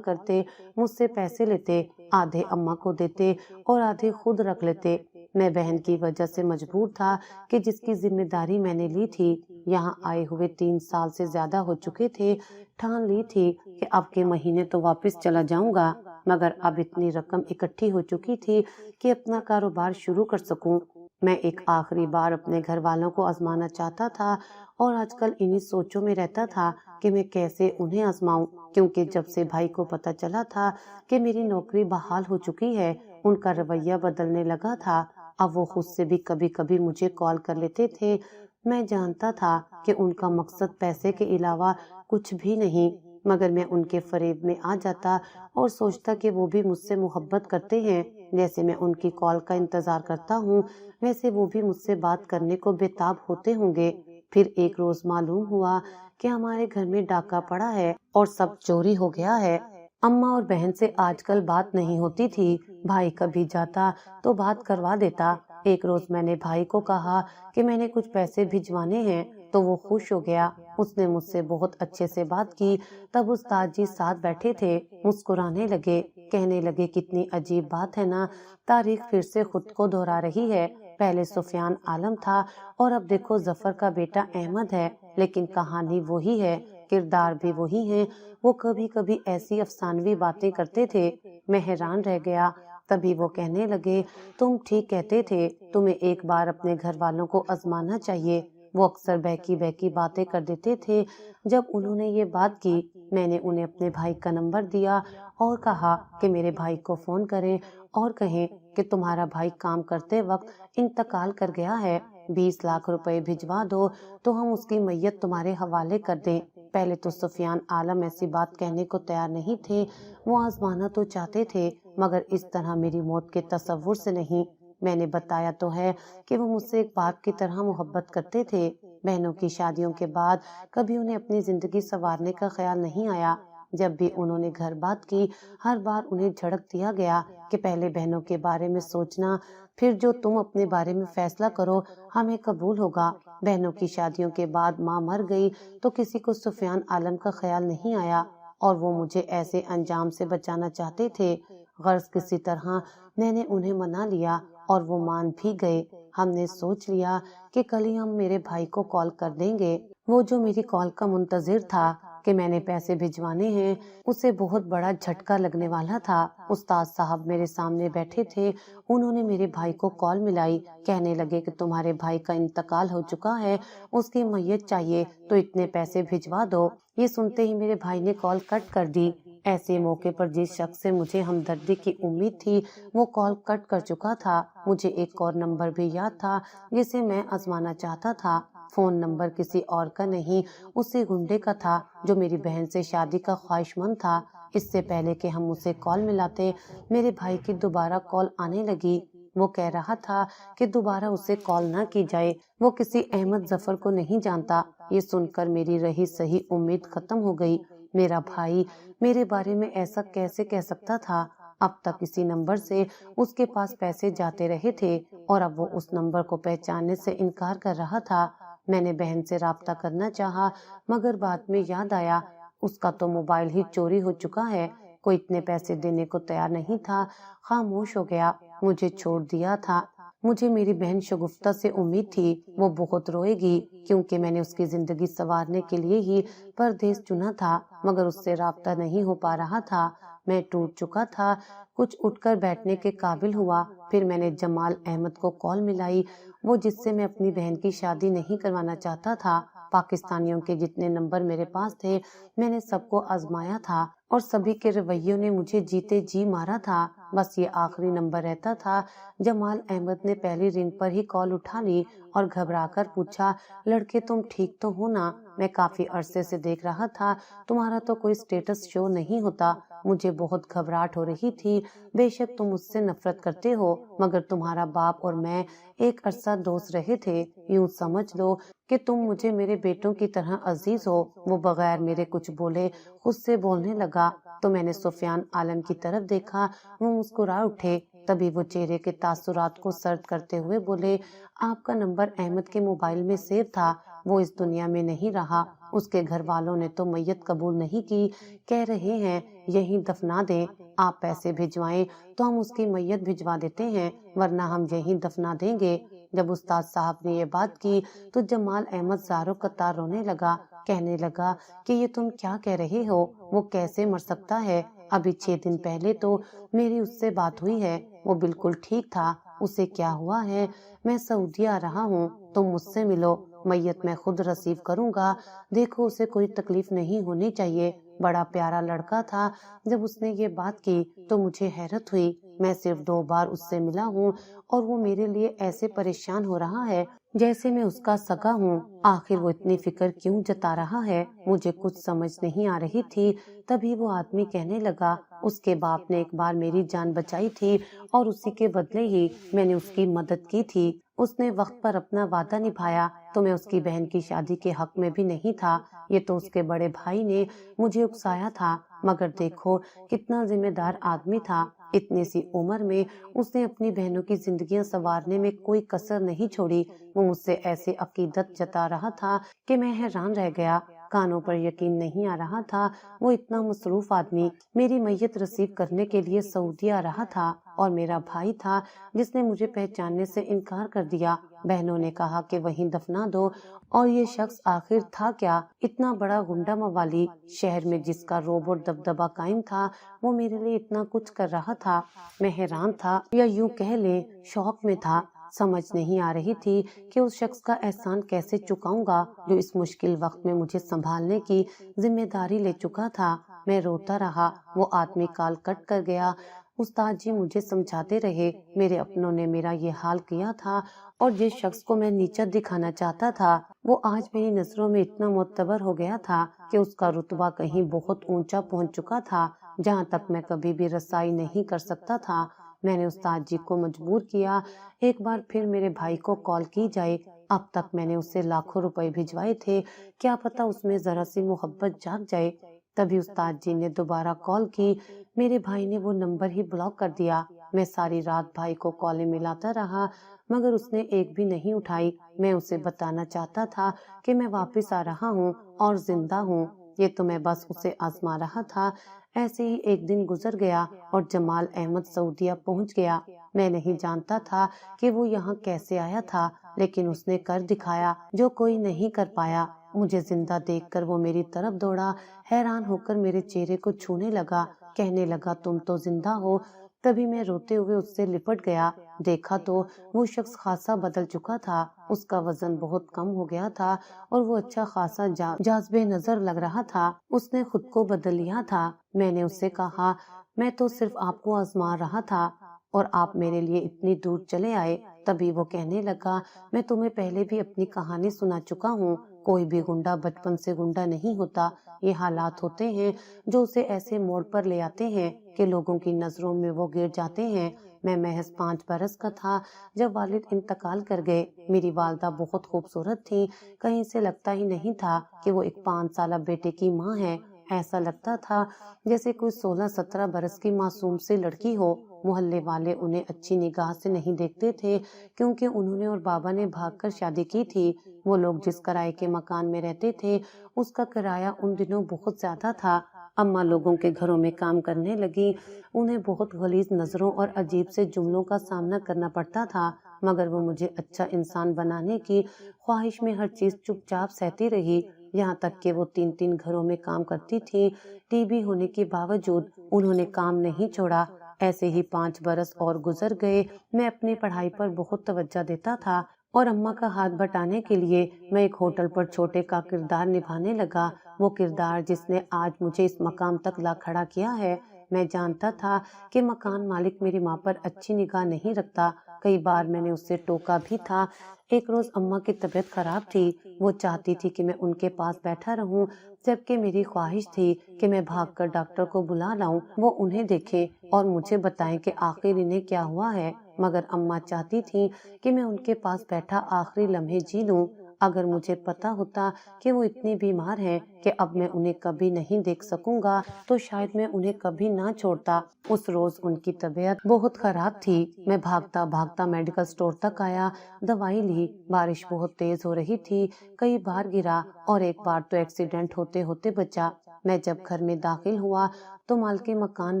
کرتے، مجھ سے پیسے لیتے، آدھے اماں کو دیتے اور آدھے خود رکھ لیتے۔ میں بہن کی وجہ سے مجبور تھا کہ جس کی ذمہ داری میں نے لی تھی، یہاں آئے ہوئے 3 سال سے زیادہ ہو چکے تھے، ٹھان لی تھی کہ اب کے مہینے تو واپس چلا جاؤں گا، مگر اب اتنی رقم اکٹھی ہو چکی تھی کہ اپنا کاروبار شروع کر سکوں۔ میں ایک آخری بار اپنے گھر والوں کو آزمانا چاہتا تھا اور آج کل انہی سوچوں میں رہتا تھا کہ میں کیسے انہیں آزماؤں، کیونکہ جب سے بھائی کو پتہ چلا تھا کہ میری نوکری بحال ہو چکی ہے، ان کا رویہ بدلنے لگا تھا۔ اب وہ خود سے بھی کبھی کبھی مجھے کال کر لیتے تھے۔ میں جانتا تھا کہ ان کا مقصد پیسے کے علاوہ کچھ بھی نہیں، مگر میں ان کے فریب میں آ جاتا اور سوچتا کہ وہ بھی مجھ سے محبت کرتے ہیں۔ جیسے میں ان کی کال کا انتظار کرتا ہوں، ویسے وہ بھی مجھ سے بات کرنے کو بے تاب ہوتے ہوں گے۔ پھر ایک روز معلوم ہوا کہ ہمارے گھر میں ڈاکہ پڑا ہے اور سب چوری ہو گیا ہے۔ اماں اور بہن سے آج کل بات نہیں ہوتی تھی، بھائی کبھی جاتا تو بات کروا دیتا۔ ایک روز میں نے بھائی کو کہا کہ میں نے کچھ پیسے بھجوانے ہیں، تو وہ خوش ہو گیا۔ اس نے مجھ سے بہت اچھے سے بات کی۔ تب استاد جی ساتھ بیٹھے تھے، مسکرانے لگے، کہنے لگے کتنی عجیب بات ہے نا، تاریخ پھر سے خود کو دہرا رہی ہے۔ پہلے سفیان عالم تھا اور اب دیکھو ظفر کا بیٹا احمد ہے، لیکن کہانی وہی ہے، کردار بھی وہی ہیں۔ وہ کبھی کبھی ایسی افسانوی باتیں کرتے تھے، میں حیران رہ گیا۔ تبھی وہ کہنے لگے، تم ٹھیک کہتے تھے، تمہیں ایک بار اپنے گھر والوں کو آزمانا چاہیے۔ وہ اکثر بہکی بہکی باتیں کر دیتے تھے۔ جب انہوں نے یہ بات کی، میں نے انہیں اپنے بھائی کا نمبر دیا اور کہا کہ میرے بھائی کو فون کریں اور کہیں کہ تمہارا بھائی کام کرتے وقت انتقال کر گیا ہے، 20 لاکھ روپے بھجوا دو تو ہم اس کی میت تمہارے حوالے کر دیں۔ پہلے تو سفیان عالم ایسی بات کہنے کو تیار نہیں تھے، وہ آزمانا تو چاہتے تھے، مگر اس طرح میری موت کے تصور سے نہیں۔ میں نے بتایا تو ہے کہ وہ مجھ سے ایک باپ کی طرح محبت کرتے تھے۔ بہنوں کی شادیوں کے بعد کبھی انہیں اپنی زندگی سنوارنے کا خیال نہیں آیا۔ جب بھی انہوں نے گھر بات کی، ہر بار انہیں جھڑک دیا گیا کہ پہلے بہنوں کے بارے میں سوچنا، پھر جو تم اپنے بارے میں فیصلہ کرو ہمیں قبول ہوگا۔ بہنوں کی شادیوں کے بعد ماں مر گئی تو کسی کو سفیان عالم کا خیال نہیں آیا اور وہ مجھے ایسے انجام سے بچانا چاہتے تھے۔ غرض کسی طرح میں نے انہیں منا لیا اور وہ مان بھی گئے۔ ہم نے سوچ لیا کہ کل ہی ہم میرے بھائی کو کال کر دیں گے۔ وہ جو میری کال کا منتظر تھا کہ میں نے پیسے بھجوانے ہیں، اسے بہت بڑا جھٹکا لگنے والا تھا۔ استاد صاحب میرے سامنے بیٹھے تھے، انہوں نے میرے بھائی کو کال ملائی، کہنے لگے کہ تمہارے بھائی کا انتقال ہو چکا ہے، اس کی میت چاہیے تو اتنے پیسے بھجوا دو۔ یہ سنتے ہی میرے بھائی نے کال کٹ کر دی۔ ایسے موقع پر جس شخص سے مجھے ہمدردی کی امید تھی وہ کال کٹ کر چکا تھا۔ مجھے ایک اور نمبر بھی یاد تھا جسے میں آزمانا چاہتا تھا۔ فون نمبر کسی اور کا نہیں، اسی گنڈے کا تھا جو میری بہن سے شادی کا خواہش مند تھا۔ اس سے پہلے کہ ہم اسے کال ملاتے، میرے بھائی کی دوبارہ کال آنے لگی۔ وہ کہہ رہا تھا کہ دوبارہ اسے کال نہ کی جائے، وہ کسی احمد ظفر کو نہیں جانتا۔ یہ سن کر میری رہی سہی امید ختم ہو گئی۔ میرا بھائی میرے بارے میں ایسا کیسے کہہ سکتا تھا؟ اب تک اسی نمبر سے اس کے پاس پیسے جاتے رہے تھے اور اب وہ اس نمبر کو پہچاننے سے انکار کر رہا تھا۔ میں نے بہن سے رابطہ کرنا چاہا مگر بعد میں یاد آیا اس کا تو موبائل ہی چوری ہو چکا ہے۔ کوئی اتنے پیسے دینے کو تیار نہیں تھا، خاموش ہو گیا، مجھے چھوڑ دیا تھا۔ مجھے میری بہن شگفتہ سے امید تھی وہ بہت روئے گی کیونکہ میں نے اس کی زندگی سنوارنے کے لیے ہی پردیس چنا تھا، مگر اس سے رابطہ نہیں ہو پا رہا تھا۔ میں ٹوٹ چکا تھا، کچھ اٹھ کر بیٹھنے کے قابل ہوا۔ پھر میں نے جمال احمد کو کال ملائی، وہ جس سے میں اپنی بہن کی شادی نہیں کروانا چاہتا تھا۔ پاکستانیوں کے جتنے نمبر میرے پاس تھے میں نے سب کو آزمایا تھا اور سبھی کے رویوں نے مجھے جیتے جی مارا تھا۔ بس یہ آخری نمبر رہتا تھا۔ جمال احمد نے پہلی رنگ پر ہی کال اٹھا لی اور گھبرا کر پوچھا، لڑکے تم ٹھیک تو ہو نا؟ میں کافی عرصے سے دیکھ رہا تھا تمہارا تو کوئی سٹیٹس شو نہیں ہوتا۔ مجھے بہت گھبراہٹ ہو رہی تھی۔ بے شک تم مجھ سے نفرت کرتے ہو مگر تمہارا باپ اور میں ایک عرصہ دوست رہے تھے، یوں سمجھ لو کہ تم مجھے میرے بیٹوں کی طرح عزیز ہو۔ وہ بغیر میرے کچھ بولے خود سے بولنے لگا تو میں نے سفیان عالم کی طرف دیکھا، وہ مسکرا اٹھے۔ تبھی وہ چہرے کے تاثرات کو سرد کرتے ہوئے بولے، آپ کا نمبر احمد کے موبائل میں سیو تھا، وہ اس دنیا میں نہیں رہا، اس کے گھر والوں نے تو میت قبول نہیں کی، کہہ رہے ہیں یہیں دفنا دیں، آپ پیسے بھجوائیں تو ہم اس کی میت بھجوا دیتے ہیں ورنہ ہم یہیں دفنا دیں گے۔ جب استاد صاحب نے یہ بات کی تو جمال احمد زاروں قطار رونے لگا، کہنے لگا کہ یہ تم کیا کہہ رہے ہو، وہ کیسے مر سکتا ہے؟ ابھی 6 دن پہلے تو میری اس سے بات ہوئی ہے، وہ بالکل ٹھیک تھا، اسے کیا ہوا ہے؟ میں سعودی آ رہا ہوں، تم مجھ سے ملو، میت میں خود ریسیو کروں گا، دیکھو اسے کوئی تکلیف نہیں ہونی چاہیے، بڑا پیارا لڑکا تھا۔ جب اس نے یہ بات کی تو مجھے حیرت ہوئی، میں صرف 2 بار اس سے ملا ہوں اور وہ میرے لیے ایسے پریشان ہو رہا ہے جیسے میں اس کا سگا ہوں، آخر وہ اتنی فکر کیوں جتا رہا ہے؟ مجھے کچھ سمجھ نہیں آ رہی تھی۔ تبھی وہ آدمی کہنے لگا، اس کے باپ نے ایک بار میری جان بچائی تھی اور اسی کے بدلے ہی میں نے اس کی مدد کی تھی، اس نے وقت پر اپنا وعدہ نبھایا تو میں اس کی بہن کی شادی کے حق میں بھی نہیں تھا، یہ تو اس کے بڑے بھائی نے مجھے اکسایا تھا، مگر دیکھو کتنا ذمہ دار آدمی تھا، اتنی سی عمر میں اس نے اپنی بہنوں کی زندگیاں سنوارنے میں کوئی کسر نہیں چھوڑی۔ وہ مجھ سے ایسے عقیدت جتا رہا تھا کہ میں حیران رہ گیا، کانوں پر یقین نہیں آ رہا تھا، وہ اتنا مصروف آدمی میری میت ریسیو کرنے کے لیے سعودی آ رہا تھا اور میرا بھائی تھا جس نے مجھے پہچاننے سے انکار کر دیا۔ بہنوں نے کہا کہ وہیں دفنا دو، اور یہ شخص آخر تھا کیا؟ اتنا بڑا غنڈہ موالی، شہر میں جس کا روب اور دبدبہ قائم تھا، وہ میرے لیے اتنا کچھ کر رہا تھا۔ میں حیران تھا یا یوں کہہ لیں شوق میں تھا، سمجھ نہیں آ رہی تھی کہ اس شخص کا احسان کیسے چکاؤں گا جو اس مشکل وقت میں مجھے سنبھالنے کی ذمہ داری لے چکا تھا۔ میں روتا رہا، وہ آدمی کال کٹ کر گیا۔ استاد جی مجھے سمجھاتے رہے، میرے اپنوں نے میرا یہ حال کیا تھا اور جس شخص کو میں نیچا دکھانا چاہتا تھا وہ آج میری نظروں میں اتنا معتبر ہو گیا تھا کہ اس کا رتبہ کہیں بہت اونچا پہنچ چکا تھا جہاں تک میں کبھی بھی رسائی نہیں کر سکتا تھا۔ میں نے استاد جی کو مجبور کیا ایک بار پھر میرے بھائی کو کال کی جائے، اب تک میں نے اسے لاکھوں روپے بھجوائے تھے، کیا پتا اس میں ذرا سی محبت جاگ جائے۔ تبھی استاد جی نے دوبارہ کال کی، میرے بھائی نے وہ نمبر ہی بلاک کر دیا۔ میں ساری رات بھائی کو کالیں ملاتا رہا مگر اس نے ایک بھی نہیں اٹھائی۔ میں اسے بتانا چاہتا تھا کہ میں واپس آ رہا ہوں اور زندہ ہوں، یہ تو میں بس اسے آزما رہا تھا۔ ایسے ہی ایک دن گزر گیا اور جمال احمد سعودیہ پہنچ گیا۔ میں نہیں جانتا تھا کہ وہ یہاں کیسے آیا تھا، لیکن اس نے کر دکھایا جو کوئی نہیں کر پایا۔ مجھے زندہ دیکھ کر وہ میری طرف دوڑا، حیران ہو کر میرے چہرے کو چھونے لگا، کہنے لگا تم تو زندہ ہو۔ تبھی میں روتے ہوئے اس سے لپٹ گیا۔ دیکھا تو وہ شخص خاصا بدل چکا تھا، اس کا وزن بہت کم ہو گیا تھا اور وہ اچھا خاصا جاذب نظر لگ رہا تھا۔ اس نے خود کو بدل لیا تھا۔ میں نے اس سے کہا میں تو صرف آپ کو آزما رہا تھا اور آپ میرے لیے اتنی دور چلے آئے۔ تبھی وہ کہنے لگا میں تمہیں پہلے بھی اپنی کہانی سنا چکا ہوں، کوئی بھی گنڈا بچپن سے گنڈا نہیں ہوتا، یہ حالات ہوتے ہیں جو اسے ایسے موڑ پر لے آتے ہیں کہ لوگوں کی نظروں میں وہ گر جاتے ہیں۔ میں محض 5 برس کا تھا جب والد انتقال کر گئے۔ میری والدہ بہت خوبصورت تھی، کہیں سے لگتا ہی نہیں تھا کہ وہ ایک 5 سالہ بیٹے کی ماں ہے۔ ایسا لگتا تھا جیسے کوئی 16-17 برس کی معصوم سی لڑکی ہو۔ محلے والے انہیں اچھی نگاہ سے نہیں دیکھتے تھے کیونکہ انہوں نے اور بابا نے بھاگ کر شادی کی تھی۔ وہ لوگ جس کرائے کے مکان میں رہتے تھے اس کا کرایہ ان دنوں بہت زیادہ تھا۔ اماں لوگوں کے گھروں میں کام کرنے لگی، انہیں بہت غلیظ نظروں اور عجیب سے جملوں کا سامنا کرنا پڑتا تھا، مگر وہ مجھے اچھا انسان بنانے کی خواہش میں ہر چیز چپ چاپ سہتی رہی، یہاں تک کہ وہ 3 گھروں میں کام کرتی تھی۔ ٹی بی ہونے کے باوجود انہوں نے کام نہیں چھوڑا۔ ایسے ہی 5 برس اور گزر گئے۔ میں اپنی پڑھائی پر بہت توجہ دیتا تھا اور اماں کا ہاتھ بٹانے کے لیے میں ایک ہوٹل پر چھوٹے کا کردار نبھانے لگا، وہ کردار جس نے آج مجھے اس مقام تک لا کھڑا کیا ہے۔ میں جانتا تھا کہ مکان مالک میری ماں پر اچھی نگاہ نہیں رکھتا، کئی بار میں نے اس سے ٹوکا بھی تھا۔ ایک روز اماں کی طبیعت خراب تھی، وہ چاہتی تھی کہ میں ان کے پاس بیٹھا رہوں، جبکہ میری خواہش تھی کہ میں بھاگ کر ڈاکٹر کو بلا لاؤں، وہ انہیں دیکھیں اور مجھے بتائیں کہ آخر انہیں کیا ہوا ہے، مگر اماں چاہتی تھی کہ میں ان کے پاس بیٹھا آخری لمحے جی لوں۔ اگر مجھے پتا ہوتا کہ وہ اتنی بیمار ہیں کہ اب میں انہیں کبھی نہیں دیکھ سکوں گا تو شاید میں انہیں کبھی نہ چھوڑتا۔ اس روز ان کی طبیعت بہت خراب تھی۔ میں بھاگتا بھاگتا میڈیکل سٹور تک آیا، دوائی لی۔ بارش بہت تیز ہو رہی تھی، کئی بار گرا اور ایک بار تو ایکسیڈنٹ ہوتے ہوتے بچا۔ میں جب گھر میں داخل ہوا تو مالک مکان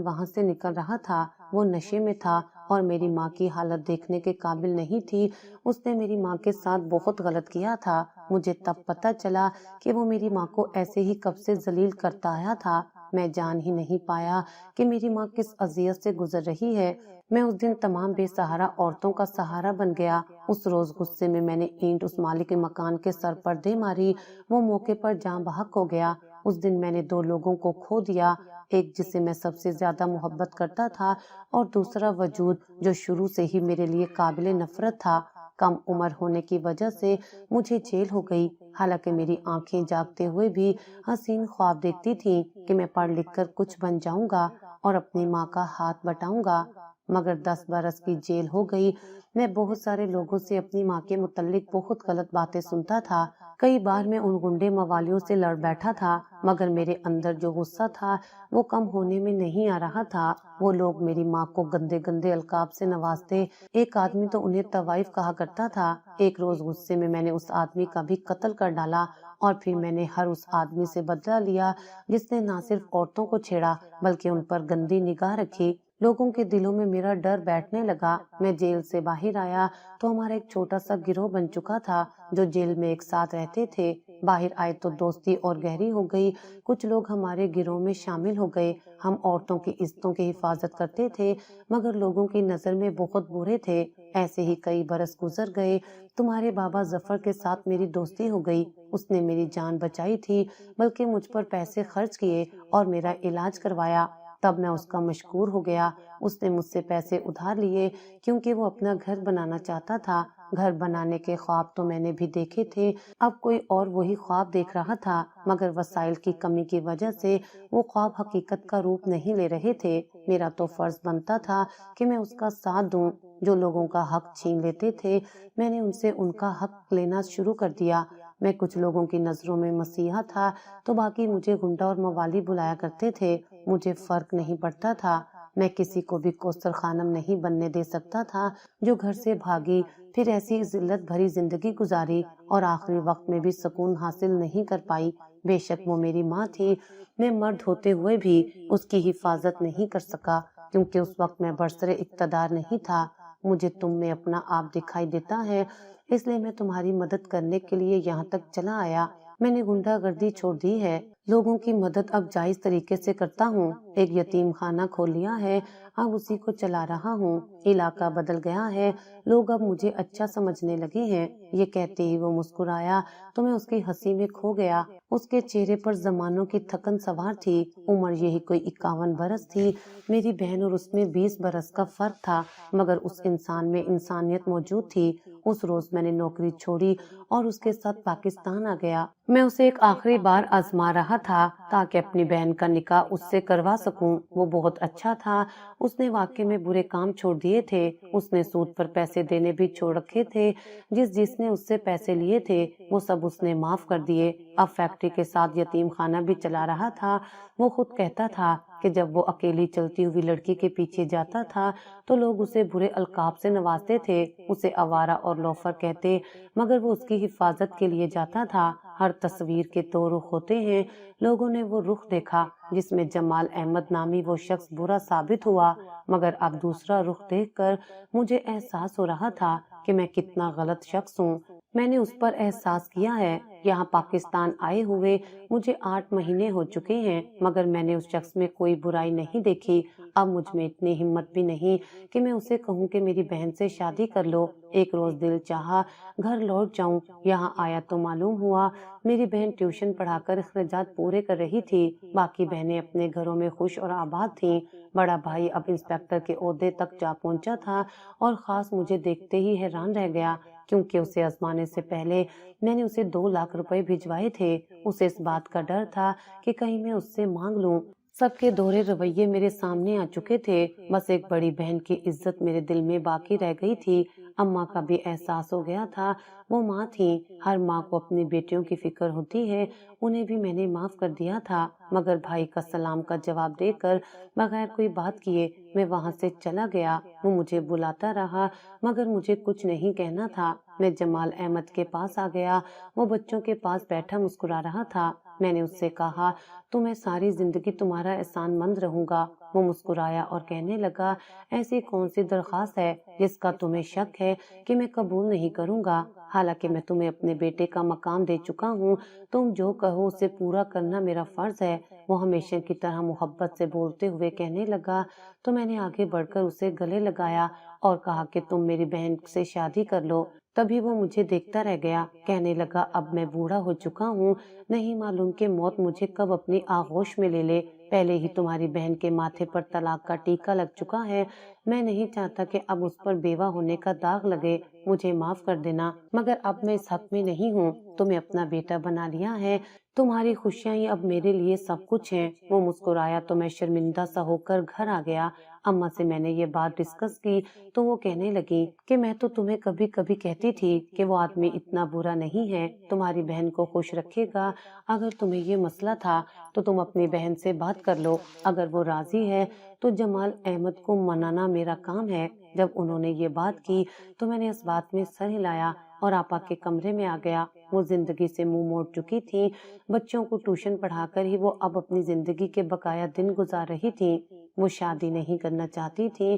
وہاں سے نکل رہا تھا، وہ نشے میں تھا اور میری ماں کی حالت دیکھنے کے قابل نہیں تھی۔ اس نے میری ماں کے ساتھ بہت غلط کیا تھا۔ مجھے تب پتہ چلا کہ وہ میری ماں کو ایسے ہی کب سے ذلیل کرتا آیا تھا۔ میں جان ہی نہیں پایا کہ میری ماں کس اذیت سے گزر رہی ہے۔ میں اس دن تمام بے سہارا عورتوں کا سہارا بن گیا۔ اس روز غصے میں نے اینٹ اس مالک مکان کے سر پر دے ماری، وہ موقع پر جاں بحق ہو گیا۔ اس دن میں نے 2 لوگوں کو کھو دیا، ایک جسے میں سب سے زیادہ محبت کرتا تھا اور دوسرا وجود جو شروع سے ہی میرے لیے قابل نفرت تھا۔ کم عمر ہونے کی وجہ سے مجھے جیل ہو گئی، حالانکہ میری آنکھیں جاگتے ہوئے بھی حسین خواب دیکھتی تھیں کہ میں پڑھ لکھ کر کچھ بن جاؤں گا اور اپنی ماں کا ہاتھ بٹاؤں گا، مگر 10 برس کی جیل ہو گئی۔ میں بہت سارے لوگوں سے اپنی ماں کے متعلق بہت غلط باتیں سنتا تھا، کئی بار میں ان گنڈے موالیوں سے لڑ بیٹھا تھا، مگر میرے اندر جو غصہ تھا وہ کم ہونے میں نہیں آ رہا تھا۔ وہ لوگ میری ماں کو گندے گندے القاب سے نوازتے، ایک آدمی تو انہیں طوائف کہا کرتا تھا۔ ایک روز غصے میں نے اس آدمی کا بھی قتل کر ڈالا اور پھر میں نے ہر اس آدمی سے بدلہ لیا جس نے نہ صرف عورتوں کو چھیڑا بلکہ ان پر گندی نگاہ رکھی۔ لوگوں کے دلوں میں میرا ڈر بیٹھنے لگا۔ میں جیل سے باہر آیا تو ہمارا ایک چھوٹا سا گروہ بن چکا تھا جو جیل میں ایک ساتھ رہتے تھے۔ باہر آئے تو دوستی اور گہری ہو گئی، کچھ لوگ ہمارے گروہ میں شامل ہو گئے۔ ہم عورتوں کی عزتوں کی حفاظت کرتے تھے مگر لوگوں کی نظر میں بہت برے تھے۔ ایسے ہی کئی برس گزر گئے۔ تمہارے بابا ظفر کے ساتھ میری دوستی ہو گئی، اس نے میری جان بچائی تھی، بلکہ مجھ پر پیسے خرچ کیے اور میرا علاج کروایا۔ تب میں اس کا مشکور ہو گیا۔ اس نے مجھ سے پیسے ادھار لیے کیونکہ وہ اپنا گھر بنانا چاہتا تھا۔ گھر بنانے کے خواب تو میں نے بھی دیکھے تھے، اب کوئی اور وہی خواب دیکھ رہا تھا، مگر وسائل کی کمی کی وجہ سے وہ خواب حقیقت کا روپ نہیں لے رہے تھے۔ میرا تو فرض بنتا تھا کہ میں اس کا ساتھ دوں۔ جو لوگوں کا حق چھین لیتے تھے میں نے ان سے ان کا حق لینا شروع کر دیا۔ میں کچھ لوگوں کی نظروں میں مسیحا تھا تو باقی مجھے گنڈا اور موالی بلایا کرتے تھے۔ مجھے فرق نہیں پڑتا تھا، میں کسی کو بھی کوثر خانم نہیں بننے دے سکتا تھا جو گھر سے بھاگی، پھر ایسی ذلت بھری زندگی گزاری اور آخری وقت میں بھی سکون حاصل نہیں کر پائی۔ بے شک وہ میری ماں تھی، میں مرد ہوتے ہوئے بھی اس کی حفاظت نہیں کر سکا کیونکہ اس وقت میں برسر اقتدار نہیں تھا۔ مجھے تم میں اپنا آپ دکھائی دیتا ہے، اس لیے میں تمہاری مدد کرنے کے لیے یہاں تک چلا آیا۔ میں نے غنڈہ گردی چھوڑ دی ہے، لوگوں کی مدد اب جائز طریقے سے کرتا ہوں، ایک یتیم خانہ کھول لیا ہے، اب اسی کو چلا رہا ہوں، علاقہ بدل گیا ہے، لوگ اب مجھے اچھا سمجھنے لگے ہیں۔ یہ کہتے ہی وہ مسکرایا تو میں اس کی ہنسی میں کھو گیا۔ اس کے چہرے پر زمانوں کی تھکن سوار تھی، عمر یہی کوئی 51 برس تھی، میری بہن اور اس میں 20 برس کا فرق تھا، مگر اس انسان میں انسانیت موجود تھی۔ اس روز میں نے نوکری چھوڑی اور اس کے ساتھ پاکستان آ گیا۔ میں اسے ایک آخری بار آزما رہا تھا تاکہ اپنی بہن کا نکاح اس سے کروا سکوں۔ وہ بہت اچھا تھا، اس نے واقعے میں برے کام چھوڑ دیے تھے، اس نے سود پر پیسے دینے بھی چھوڑ رکھے تھے، جس نے اس سے پیسے لیے تھے وہ سب اس نے معاف کر دیے۔ اب فیکٹری کے ساتھ یتیم خانہ بھی چلا رہا تھا۔ وہ خود کہتا تھا کہ جب وہ اکیلی چلتی ہوئی لڑکی کے پیچھے جاتا تھا تو لوگ اسے برے القاب سے نوازتے تھے، اسے آوارہ اور لوفر کہتے، مگر وہ اس کی حفاظت کے لیے جاتا تھا۔ ہر تصویر کے دو رخ ہوتے ہیں، لوگوں نے وہ رخ دیکھا جس میں جمال احمد نامی وہ شخص برا ثابت ہوا، مگر اب دوسرا رخ دیکھ کر مجھے احساس ہو رہا تھا کہ میں کتنا غلط شخص ہوں۔ میں نے اس پر احساس کیا ہے۔ یہاں پاکستان آئے ہوئے مجھے 8 مہینے ہو چکے ہیں، مگر میں نے اس شخص میں کوئی برائی نہیں دیکھی۔ اب مجھ میں اتنی ہمت بھی نہیں کہ میں اسے کہوں کہ میری بہن سے شادی کر لو۔ ایک روز دل چاہا گھر لوٹ جاؤں، یہاں آیا تو معلوم ہوا میری بہن ٹیوشن پڑھا کر اخراجات پورے کر رہی تھی، باقی بہنیں اپنے گھروں میں خوش اور آباد تھیں۔ بڑا بھائی اب انسپیکٹر کے عہدے تک جا پہنچا تھا اور خاص مجھے دیکھتے ہی حیران رہ گیا کیونکہ اسے آزمانے سے پہلے میں نے اسے 2 لاکھ روپے بھجوائے تھے۔ اسے اس بات کا ڈر تھا کہ کہیں میں اس سے مانگ لوں۔ سب کے دوہرے رویے میرے سامنے آ چکے تھے، بس ایک بڑی بہن کی عزت میرے دل میں باقی رہ گئی تھی۔ اماں کا بھی احساس ہو گیا تھا، وہ ماں تھیں، ہر ماں کو اپنی بیٹیوں کی فکر ہوتی ہے، انہیں بھی میں نے معاف کر دیا تھا۔ مگر بھائی کا سلام کا جواب دے کر بغیر کوئی بات کیے میں وہاں سے چلا گیا۔ وہ مجھے بلاتا رہا مگر مجھے کچھ نہیں کہنا تھا۔ میں جمال احمد کے پاس آ گیا، وہ بچوں کے پاس بیٹھا مسکرا رہا تھا۔ میں نے اس سے کہا تو میں ساری زندگی تمہارا احسان مند رہوں گا۔ وہ مسکرایا اور کہنے لگا، ایسی کون سی درخواست ہے جس کا تمہیں شک ہے کہ میں قبول نہیں کروں گا؟ حالانکہ میں تمہیں اپنے بیٹے کا مقام دے چکا ہوں، تم جو کہو اسے پورا کرنا میرا فرض ہے۔ وہ ہمیشہ کی طرح محبت سے بولتے ہوئے کہنے لگا تو میں نے آگے بڑھ کر اسے گلے لگایا اور کہا کہ تم میری بہن سے شادی کر لو۔ تبھی وہ مجھے دیکھتا رہ گیا، کہنے لگا اب میں بوڑھا ہو چکا ہوں، نہیں معلوم کہ موت مجھے کب اپنی آغوش میں لے لے۔ پہلے ہی تمہاری بہن کے ماتھے پر طلاق کا ٹیکا لگ چکا ہے، میں نہیں چاہتا کہ اب اس پر بیوہ ہونے کا داغ لگے، مجھے معاف کر دینا، مگر اب میں اس حق میں نہیں ہوں، تمہیں اپنا بیٹا بنا لیا ہے، تمہاری خوشیاں ہی اب میرے لیے سب کچھ ہیں۔ وہ مسکرایا تو میں شرمندہ سا ہو کر گھر آ گیا۔ اماں سے میں نے یہ بات ڈسکس کی تو وہ کہنے لگی کہ میں تو تمہیں کبھی کبھی کہتی تھی کہ وہ آدمی اتنا برا نہیں ہے، تمہاری بہن کو خوش رکھے گا۔ اگر تمہیں یہ مسئلہ تھا تو تم اپنی بہن سے بات کر لو، اگر وہ راضی ہے تو جمال احمد کو منانا میرا کام ہے۔ جب انہوں نے یہ بات کی تو میں نے اس بات میں سر ہلایا اور آپا کے کمرے میں آ گیا۔ وہ زندگی سے منہ موڑ چکی تھی، بچوں کو ٹیوشن پڑھا کر ہی وہ اب اپنی زندگی کے بقایا دن گزار رہی تھی۔ وہ شادی نہیں کرنا چاہتی تھی۔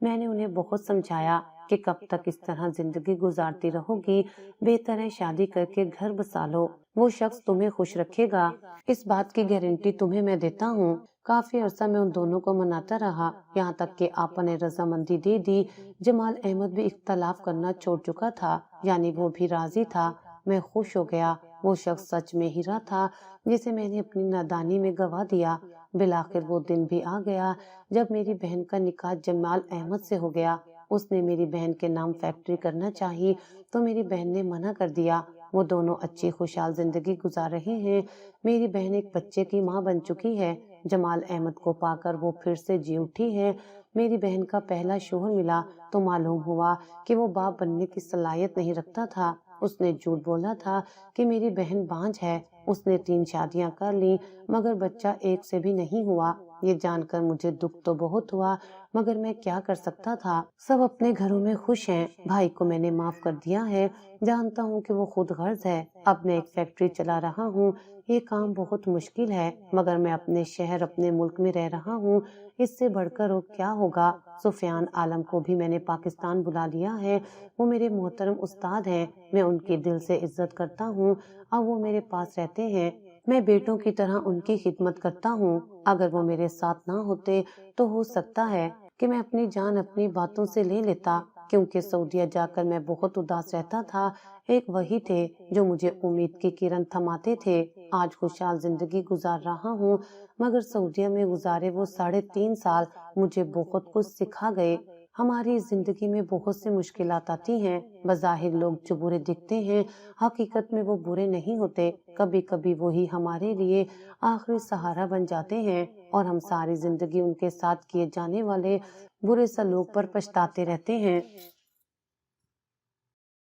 میں نے انہیں بہت سمجھایا کہ کب تک اس طرح زندگی گزارتی رہو گی، بہتر ہے شادی کر کے گھر بسا لو، وہ شخص تمہیں خوش رکھے گا، اس بات کی گارنٹی تمہیں میں دیتا ہوں۔ کافی عرصہ میں ان دونوں کو مناتا رہا، یہاں تک کہ آپا نے رضامندی دے دی۔ جمال احمد بھی اختلاف کرنا چھوڑ چکا تھا، یعنی وہ بھی راضی تھا۔ میں خوش ہو گیا، وہ شخص سچ میں ہیرا تھا جسے میں نے اپنی نادانی میں گوا دیا۔ بالآخر وہ دن بھی آ گیا جب میری بہن کا نکاح جمال احمد سے ہو گیا۔ اس نے میری بہن کے نام فیکٹری کرنا چاہی تو میری بہن نے منع کر دیا۔ وہ دونوں اچھی خوشحال زندگی گزار رہے ہیں، میری بہن ایک بچے کی ماں بن چکی ہے، جمال احمد کو پا کر وہ پھر سے جی اٹھی ہے۔ میری بہن کا پہلا شوہر ملا تو معلوم ہوا کہ وہ باپ بننے کی صلاحیت نہیں رکھتا تھا، اس نے جھوٹ بولا تھا کہ میری بہن بانجھ ہے، اس نے 3 شادیاں کر لی مگر بچہ ایک سے بھی نہیں ہوا۔ یہ جان کر مجھے دکھ تو بہت ہوا، مگر میں کیا کر سکتا تھا؟ سب اپنے گھروں میں خوش ہیں، بھائی کو میں نے معاف کر دیا ہے، جانتا ہوں کہ وہ خود غرض ہے، اب میں ایک فیکٹری چلا رہا ہوں، یہ کام بہت مشکل ہے، مگر میں اپنے شہر اپنے ملک میں رہ رہا ہوں، اس سے بڑھ کر اور کیا ہوگا؟ سفیان عالم کو بھی میں نے پاکستان بلا لیا ہے، وہ میرے محترم استاد ہیں، میں ان کی دل سے عزت کرتا ہوں، اب وہ میرے پاس رہتے ہیں، میں بیٹوں کی طرح ان کی خدمت کرتا ہوں، اگر وہ میرے ساتھ نہ ہوتے تو ہو سکتا ہے کہ میں اپنی جان اپنی باتوں سے لے لیتا، کیونکہ سعودیہ جا کر میں بہت اداس رہتا تھا، ایک وہی تھے جو مجھے امید کی کرن تھماتے تھے، آج خوشحال زندگی گزار رہا ہوں، مگر سعودیہ میں گزارے وہ 3.5 سال مجھے بہت کچھ سکھا گئے۔ ہماری زندگی میں بہت سے مشکلات آتی ہیں، بظاہر لوگ جو برے دکھتے ہیں حقیقت میں وہ برے نہیں ہوتے، کبھی کبھی وہی ہمارے لیے آخری سہارا بن جاتے ہیں اور ہم ساری زندگی ان کے ساتھ کیے جانے والے برے سلوک پر پچھتاتے رہتے ہیں۔